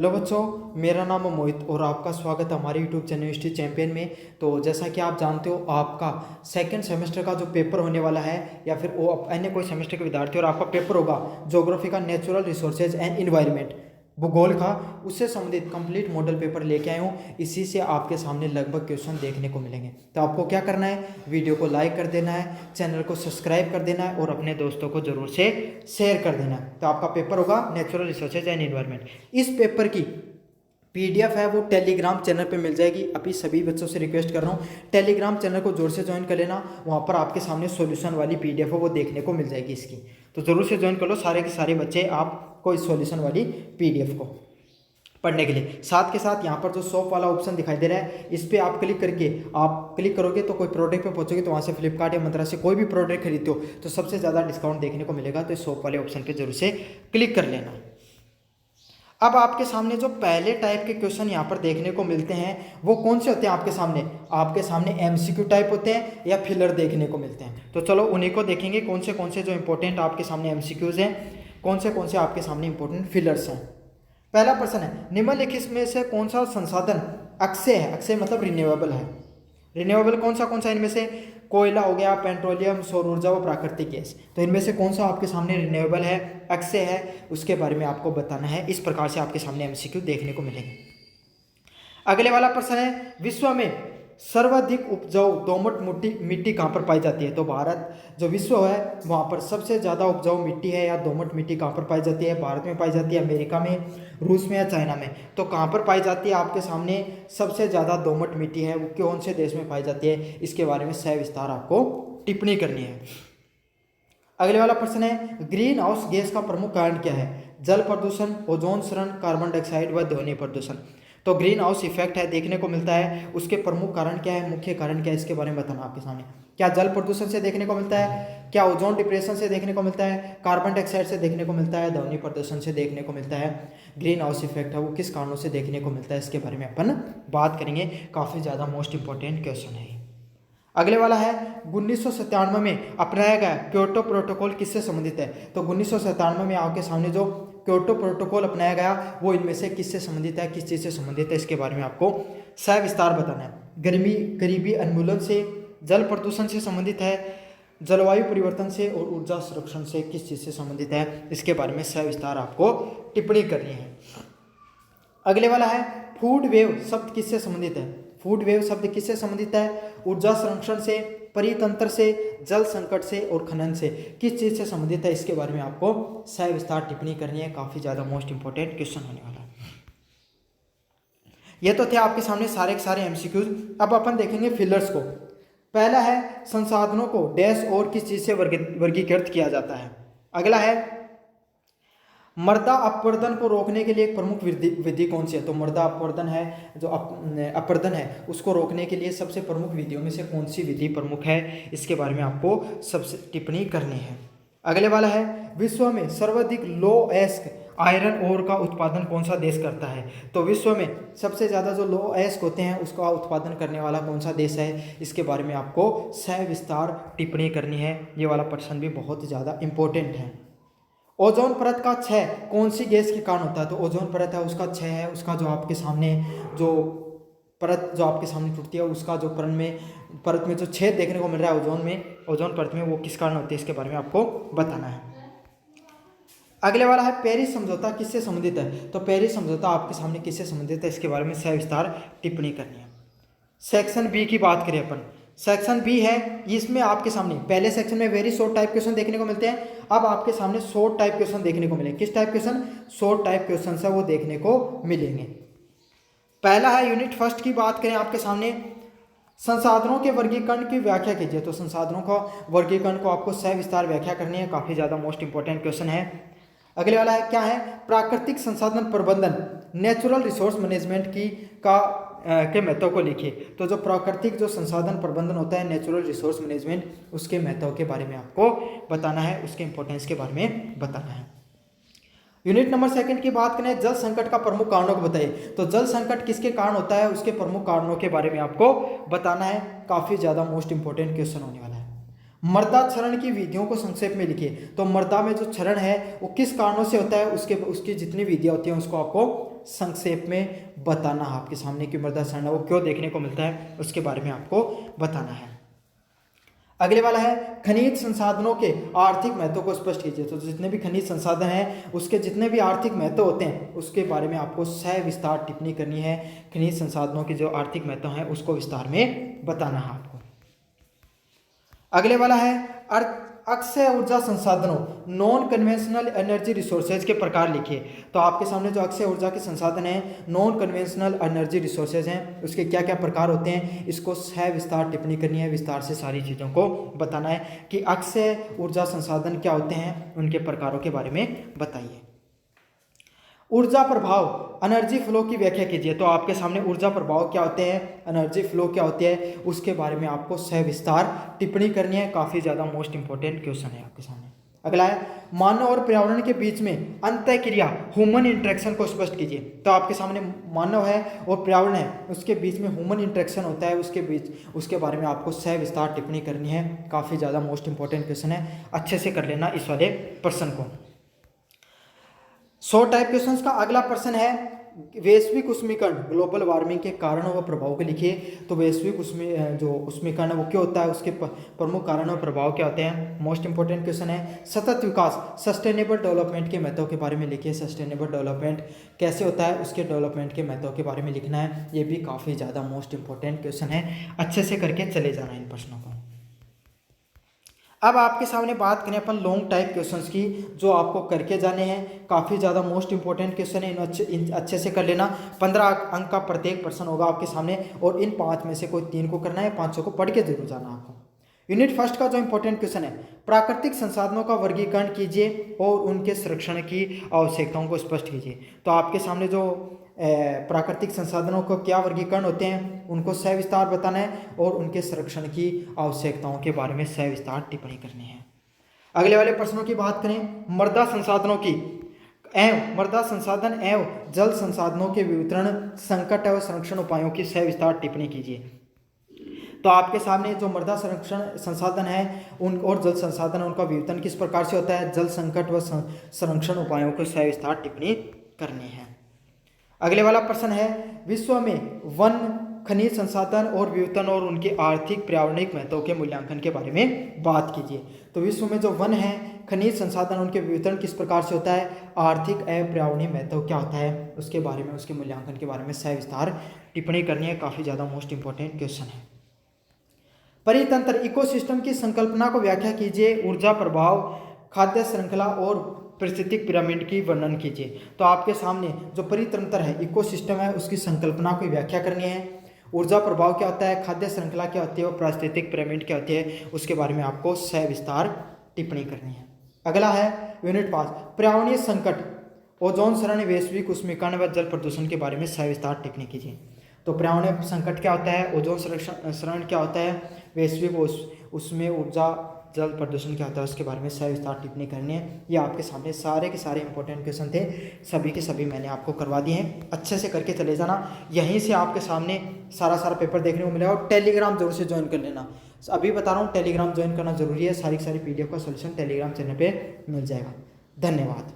Hello बच्चों, मेरा नाम है मोहित और आपका स्वागत है हमारे यूट्यूब चैनल हिस्ट्री चैंपियन में। तो जैसा कि आप जानते हो, आपका सेकंड सेमेस्टर का जो पेपर होने वाला है या फिर वो अन्य कोई सेमेस्टर के विद्यार्थी और आपका पेपर होगा ज्योग्राफी का, नेचुरल रिसोर्सेज एंड इन्वायरमेंट, भूगोल का, उससे संबंधित कंप्लीट मॉडल पेपर लेके आए हूँ। इसी से आपके सामने लगभग क्वेश्चन देखने को मिलेंगे। तो आपको क्या करना है, वीडियो को लाइक कर देना है, चैनल को सब्सक्राइब कर देना है और अपने दोस्तों को जरूर से शेयर कर देना है। तो आपका पेपर होगा नेचुरल रिसोर्सेज एंड इन्वायरमेंट। इस पेपर की पीडीएफ है वो टेलीग्राम चैनल पे मिल जाएगी। अभी सभी बच्चों से रिक्वेस्ट कर रहा हूँ, टेलीग्राम चैनल को जोर से ज्वाइन कर लेना। वहाँ पर आपके सामने सॉल्यूशन वाली पीडीएफ है वो देखने को मिल जाएगी इसकी, तो ज़रूर से ज्वाइन कर लो सारे के सारे बच्चे आपको इस सॉल्यूशन वाली पीडीएफ को पढ़ने के लिए। साथ के साथ यहाँ पर जो शॉप वाला ऑप्शन दिखाई दे रहा है, इस पर आप क्लिक करके आप क्लिक करोगे तो कोई प्रोडक्ट पे पहुँचोगे, तो वहाँ से फ्लिपकार्ट या मंत्रा से कोई भी प्रोडक्ट खरीदते हो तो सबसे ज़्यादा डिस्काउंट देखने को मिलेगा। तो इस शॉप वाले ऑप्शन पर जरूर से क्लिक कर लेना। अब आपके सामने जो पहले टाइप के क्वेश्चन यहाँ पर देखने को मिलते हैं वो कौन से होते हैं आपके सामने एमसीक्यू टाइप होते हैं या फिलर देखने को मिलते हैं। तो चलो उन्हीं को देखेंगे, कौन से जो इंपॉर्टेंट आपके सामने एमसीक्यूज हैं, कौन से आपके सामने इंपॉर्टेंट फिलर्स हैं। पहला प्रश्न है, निम्नलिखित में से कौन सा संसाधन अक्षय है? अक्षय मतलब रिन्यूएबल है। रिन्यूएबल कौन सा इनमें से? कोयला हो गया, पेट्रोलियम, सौर ऊर्जा व प्राकृतिक गैस। तो इनमें से कौन सा आपके सामने रिन्यूएबल है, अक्षय है, उसके बारे में आपको बताना है। इस प्रकार से आपके सामने एमसीक्यू देखने को मिलेंगे। अगले वाला प्रश्न है, विश्व में सर्वाधिक उपजाऊ दोमट मिट्टी कहाँ पर पाई जाती है? तो भारत जो विश्व है वहाँ पर सबसे ज़्यादा उपजाऊ मिट्टी है या दोमट मिट्टी कहाँ पर पाई जाती है? भारत में पाई जाती है, अमेरिका में, रूस में या चाइना में? तो कहाँ पर पाई जाती है आपके सामने सबसे ज़्यादा दोमट मिट्टी है, वो कौन से देश में पाई जाती है? इसके बारे में सविस्तार आपको टिप्पणी करनी है। अगले वाला प्रश्न है, ग्रीन हाउस गैस का प्रमुख कारण क्या है? जल प्रदूषण, ओजोन क्षरण, कार्बन डाइऑक्साइड व ध्वनि प्रदूषण। तो ग्रीन हाउस इफेक्ट है देखने को मिलता है, उसके प्रमुख कारण क्या है, मुख्य कारण क्या है, इसके बारे में बताना आपके सामने। क्या जल प्रदूषण से देखने को मिलता है? क्या ओजोन डिप्रेशन से देखने को मिलता है? कार्बन डाइऑक्साइड से देखने को मिलता है? ध्वनि प्रदूषण से देखने को मिलता है? ग्रीन हाउस इफेक्ट है वो किस कारणों से देखने को मिलता है, इसके बारे में अपन बात करेंगे। काफ़ी ज़्यादा मोस्ट इंपॉर्टेंट क्वेश्चन है। अगले वाला है, 1997 में अपनाया गया क्योटो प्रोटोकॉल किससे संबंधित है? तो 1997 में आपके सामने जो क्योटो प्रोटोकॉल अपनाया गया वो इनमें से किससे संबंधित है, किस चीज़ से संबंधित है, इसके बारे में आपको सविस्तार बताना है। गरीबी उन्मूलन से, जल प्रदूषण से संबंधित है, जलवायु परिवर्तन से और ऊर्जा संरक्षण से किस चीज़ से संबंधित है, इसके बारे में सविस्तार आपको टिप्पणी करनी है। अगले वाला है, फूड वेव शब्द किससे संबंधित है? फूड वेव शब्द किससे संबंधित है? ऊर्जा संरक्षण से, परितंत्र से, जल संकट से और खनन से किस चीज़ से संबंधित है, इसके बारे में आपको सविस्तार टिप्पणी करनी है। काफ़ी ज़्यादा मोस्ट इंपॉर्टेंट क्वेश्चन होने वाला है। ये तो थे आपके सामने सारे के सारे एमसीक्यूज। अब अपन देखेंगे फिलर्स को। पहला है, संसाधनों को डैश और किस चीज़ से वर्गीकृत किया जाता है? अगला है, मृदा अपवर्तन को रोकने के लिए एक प्रमुख विधि कौन सी है? तो मृदा अपवर्तन है, जो अपवर्तन है उसको रोकने के लिए सबसे प्रमुख विधियों में से कौन सी विधि प्रमुख है, इसके बारे में आपको सबसे टिप्पणी करनी है। अगले वाला है, विश्व में सर्वाधिक लोएस्क आयरन ओर का उत्पादन कौन सा देश करता है? तो विश्व में सबसे ज़्यादा जो लोएस्क होते हैं उसका उत्पादन करने वाला कौन सा देश है, इसके बारे में आपको सविस्तार टिप्पणी करनी है। ये वाला प्रश्न भी बहुत ज़्यादा इंपॉर्टेंट है। ओजोन परत का क्षय कौन सी गैस के कारण होता है? तो ओजोन परत है उसका क्षय है, उसका जो आपके सामने जो परत जो आपके सामने टूटती है उसका जो परत में जो छेद देखने को मिल रहा है ओजोन परत में, वो किस कारण होती है, इसके बारे में आपको बताना है। अगले वाला है, पेरिस समझौता किससे संबंधित है? तो पेरिस समझौता आपके सामने किससे संबंधित है, इसके बारे में सविस्तार टिप्पणी करनी है। सेक्शन बी की बात करें अपन, सेक्शन बी है, इसमें आपके सामने पहले सेक्शन में वेरी शॉर्ट टाइप क्वेश्चन देखने को मिलते हैं। अब आपके सामने शॉर्ट टाइप क्वेश्चन देखने को मिलेंगे। किस type question? Short type question है वो देखने को मिलेंगे। पहला है, यूनिट फर्स्ट की बात करें आपके सामने, संसाधनों के वर्गीकरण की व्याख्या कीजिए। तो संसाधनों का वर्गीकरण को आपको सविस्तार व्याख्या करनी है। काफ़ी ज़्यादा मोस्ट इंपॉर्टेंट क्वेश्चन है। अगले वाला है, क्या है, प्राकृतिक संसाधन प्रबंधन, नेचुरल रिसोर्स मैनेजमेंट के महत्व को लिखिए। तो जो प्राकृतिक जो संसाधन प्रबंधन होता है, नेचुरल रिसोर्स मैनेजमेंट, उसके महत्व के बारे में आपको बताना है, उसके इंपॉर्टेंस के बारे में बताना है। यूनिट नंबर सेकंड की बात करें, जल संकट का प्रमुख कारणों को बताइए। तो जल संकट किसके कारण होता है, उसके प्रमुख कारणों के बारे में आपको बताना है। काफ़ी ज़्यादा मोस्ट इंपॉर्टेंट क्वेश्चन होने वाला है। मृदा क्षरण की विधियों को संक्षेप में लिखिए। तो मृदा में जो क्षरण है वो किस कारणों से होता है, उसकी जितनी विधियाँ होती हैं उसको आपको संक्षेप में बताना है आपके सामने कि मृदा क्षरण वो क्यों देखने को मिलता है, उसके बारे में आपको बताना है। अगले वाला है खनिज संसाधनों के आर्थिक महत्व को स्पष्ट कीजिए। तो जितने भी खनिज संसाधन हैं उसके जितने भी आर्थिक महत्व होते हैं उसके बारे में आपको सविस्तार टिप्पणी करनी है। खनिज संसाधनों के जो आर्थिक महत्व हैं उसको विस्तार में बताना है आपको। अगले वाला है अक्षय ऊर्जा संसाधनों नॉन कन्वेंशनल एनर्जी रिसोर्सेज के प्रकार लिखिए। तो आपके सामने जो अक्षय ऊर्जा के संसाधन हैं, नॉन कन्वेंशनल एनर्जी रिसोर्सेज हैं, उसके क्या क्या प्रकार होते हैं, इसको सविस्तार टिप्पणी करनी है। विस्तार से सारी चीज़ों को बताना है कि अक्षय ऊर्जा संसाधन क्या होते हैं, उनके प्रकारों के बारे में बताइए। ऊर्जा प्रभाव एनर्जी फ्लो की व्याख्या कीजिए। तो आपके सामने ऊर्जा प्रभाव क्या होते हैं, एनर्जी फ्लो क्या होती है, उसके बारे में आपको सविस्तार टिप्पणी करनी है। काफ़ी ज़्यादा मोस्ट इंपॉर्टेंट क्वेश्चन है आपके सामने। अगला है मानव और पर्यावरण के बीच में अंतःक्रिया ह्यूमन इंटरेक्शन को स्पष्ट कीजिए। तो आपके सामने मानव है और पर्यावरण है, उसके बीच में ह्यूमन इंटरेक्शन होता है, उसके बारे में आपको सविस्तार टिप्पणी करनी है। काफ़ी ज़्यादा मोस्ट इंपॉर्टेंट क्वेश्चन है, अच्छे से कर लेना इस वाले प्रश्न को। 100 टाइप क्वेश्चंस का अगला प्रश्न है वैश्विक उष्मीकरण ग्लोबल वार्मिंग के कारणों व प्रभाव को लिखिए। तो वैश्विक उष्मीकरण वो क्यों होता है, उसके प्रमुख कारण और प्रभाव क्या होते हैं। मोस्ट इंपॉर्टेंट क्वेश्चन है। सतत विकास सस्टेनेबल डेवलपमेंट के महत्व के बारे में लिखिए। सस्टेनेबल डेवलपमेंट कैसे होता है, उसके डेवलपमेंट के महत्व के बारे में लिखना है। ये भी काफ़ी ज़्यादा मोस्ट इंपॉर्टेंट क्वेश्चन है, अच्छे से करके चले जाना इन प्रश्नों को। अब आपके सामने बात करें अपन लॉन्ग टाइप क्वेश्चंस की, जो आपको करके जाने हैं। काफ़ी ज़्यादा मोस्ट इंपॉर्टेंट क्वेश्चन है, इन अच्छे से कर लेना। 15 अंक का प्रत्येक प्रश्न होगा आपके सामने और इन 5 में से कोई 3 को करना है, 5 को पढ़ के जरूर जाना आपको। यूनिट फर्स्ट का जो इंपॉर्टेंट क्वेश्चन है प्राकृतिक संसाधनों का वर्गीकरण कीजिए और उनके संरक्षण की आवश्यकताओं को स्पष्ट कीजिए। तो आपके सामने जो प्राकृतिक संसाधनों का क्या वर्गीकरण होते हैं उनको सविस्तार बताना है और उनके संरक्षण की आवश्यकताओं के बारे में सविस्तार टिप्पणी करनी है। अगले वाले प्रश्नों की बात करें मृदा संसाधनों की एवं मृदा संसाधन एवं जल संसाधनों के वितरण संकट एवं संरक्षण उपायों की सविस्तार टिप्पणी कीजिए। तो आपके सामने जो मृदा संरक्षण संसाधन है उन और जल संसाधन उनका वितरण किस प्रकार से होता है, जल संकट व संरक्षण उपायों को सविस्तार टिप्पणी करनी है। अगले वाला प्रश्न है विश्व में वन खनिज संसाधन और वितरण और उनके आर्थिक पर्यावरणिक महत्व के मूल्यांकन के बारे में बात कीजिए। तो विश्व में जो वन है खनिज संसाधन उनके वितरण किस प्रकार से होता है, आर्थिक एवं पर्यावरणीय महत्व क्या होता है, उसके बारे में उसके मूल्यांकन के बारे में सविस्तार टिप्पणी करनी है। काफ़ी ज़्यादा मोस्ट इंपॉर्टेंट क्वेश्चन है। परितंत्र इकोसिस्टम की संकल्पना को व्याख्या कीजिए। ऊर्जा प्रभाव खाद्य श्रृंखला और पारिस्थितिक पिरामिड की वर्णन कीजिए। तो आपके सामने जो परितंत्र है इकोसिस्टम है उसकी संकल्पना की व्याख्या करनी है। ऊर्जा प्रभाव क्या होता है, खाद्य श्रृंखला क्या होती है और पारिस्थितिक पिरामिड क्या होती है, उसके बारे में आपको सविस्तार टिप्पणी करनी है। अगला है यूनिट 5 पर्यावरणीय संकट ओजोन क्षरण वैश्विक उष्मीकरण व जल प्रदूषण के बारे में सविस्तार टिप्पणी कीजिए। तो पर्यावरणीय संकट क्या होता है, ओजोन क्षरण क्या होता है, वैश्विक उसमें ऊर्जा जल प्रदूषण क्या होता है, उसके बारे में सविस्तार टिप्पणी करनी है। ये आपके सामने सारे के सारे इंपॉर्टेंट क्वेश्चन थे, सभी के सभी मैंने आपको करवा दिए हैं। अच्छे से करके चले जाना, यहीं से आपके सामने सारा पेपर देखने को मिलेगा। और टेलीग्राम जरूर से ज्वाइन कर लेना, अभी बता रहा हूँ टेलीग्राम ज्वाइन करना जरूरी है। सारी PDF का सोल्यूशन टेलीग्राम चैनल पर मिल जाएगा। धन्यवाद।